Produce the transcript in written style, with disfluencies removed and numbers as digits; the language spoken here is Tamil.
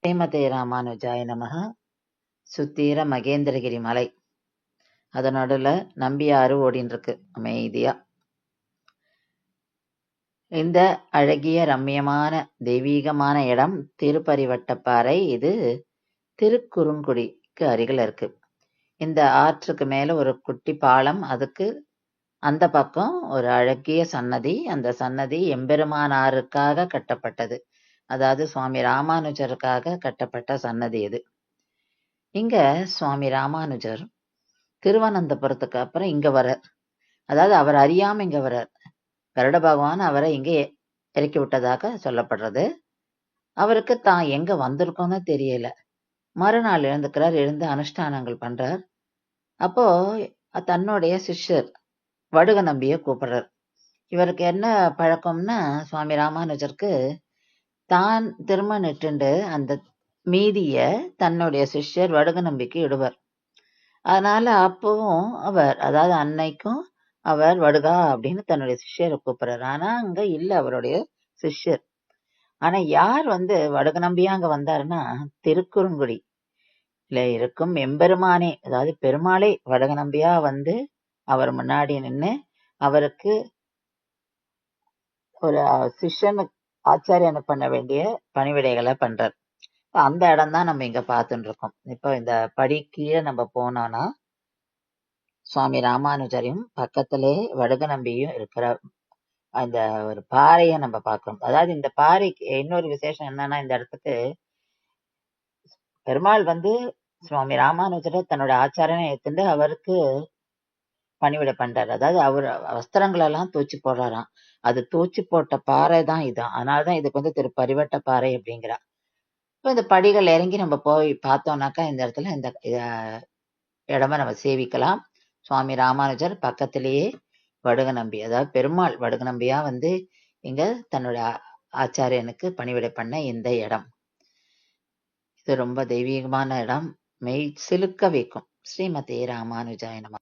ஸ்ரீமதே ராமானுஜாய நமः. சுத்தீர மகேந்திரகிரி மலை, அது நடுவில் நம்பியாறு ஓடின்னு இருக்கு அமைதியா. இந்த அழகிய ரம்மியமான தெய்வீகமான இடம் திருப்பரிவட்டப்பாறை. இது திருக்குறுங்குடிக்கு அருகில் இருக்கு. இந்த ஆற்றுக்கு மேல ஒரு குட்டி பாலம், அதுக்கு அந்த பக்கம் ஒரு அழகிய சன்னதி. அந்த சன்னதி எம்பெருமானாருக்காக கட்டப்பட்டது, அதாவது சுவாமி ராமானுஜருக்காக கட்டப்பட்ட சன்னதி இது. இங்க சுவாமி ராமானுஜர் திருவனந்தபுரத்துக்கு அப்புறம் இங்க வர்றார். அதாவது அவர் அறியாம இங்க வர்றார். கருட பகவான் அவரை இங்கே இறக்கி விட்டதாக சொல்லப்படுறது. அவருக்கு தான் எங்க வந்திருக்கோன்னு தெரியல. மறுநாள் எழுந்துக்கிறார், எழுந்து அனுஷ்டானங்கள் பண்றார். அப்போ தன்னுடைய சிஷ்யர் வடுக நம்பிய கூப்பிடுறார். இவருக்கு என்ன பழக்கம்னா, சுவாமி ராமானுஜருக்கு தான் திரும்ப நிட்டுண்டு அந்த மீதிய தன்னுடைய சிஷ்யர் வடுக நம்பிக்கு இடுவர். அதனால அப்பவும் அவர், அதாவது அன்னைக்கும் அவர் வடுகா அப்படின்னு தன்னுடைய சிஷ்யரை கூப்பிடுறாரு. ஆனா அங்க இல்ல அவருடைய சிஷ்யர். ஆனா யார் வடுக நம்பியா அங்க வந்தாருன்னா, திருக்குறுங்குடியில இருக்கும் எம்பெருமானே, அதாவது பெருமாளே வடுக நம்பியா அவர் முன்னாடி நின்று அவருக்கு ஒரு சிஷ்யனுக்கு ஆச்சாரியனுக்கு பண்ண வேண்டிய பணிவிடைகளை பண்றார். அந்த இடம் தான் நம்ம இங்க பார்த்துட்டு இருக்கோம். இப்போ இந்த படி கீழே நம்ம போனோம்னா சுவாமி ராமானுஜரையும் பக்கத்திலே வடுக நம்பியும் இருக்கிற அந்த ஒரு பாறையை நம்ம பார்க்கிறோம். அதாவது இந்த பாறைக்கு இன்னொரு விசேஷம் என்னன்னா, இந்த இடத்துக்கு பெருமாள் சுவாமி ராமானுஜரை தன்னோட ஆச்சாரனை எடுத்துட்டு அவருக்கு பணிவிடை பண்றாரு. அதாவது அவர் வஸ்திரங்கள் எல்லாம் தூச்சி போடுறாராம். அது தூச்சி போட்ட பாறை தான் இதுதான். அதனாலதான் இதுக்கு திரு பரிவட்ட பாறை அப்படிங்கிறா. இப்போ இந்த படிகள் இறங்கி நம்ம போய் பார்த்தோம்னாக்கா இந்த இடத்துல இந்த இடமா நம்ம சேவிக்கலாம். சுவாமி ராமானுஜர் பக்கத்திலேயே வடுக நம்பி, அதாவது பெருமாள் வடுக நம்பியா இங்க தன்னோட ஆச்சாரியனுக்கு பணிவிடை பண்ண இந்த இடம். இது ரொம்ப தெய்வீகமான இடம், மெய் சிலுக்க வைக்கும். ஸ்ரீமதே ராமானுஜாய நமः.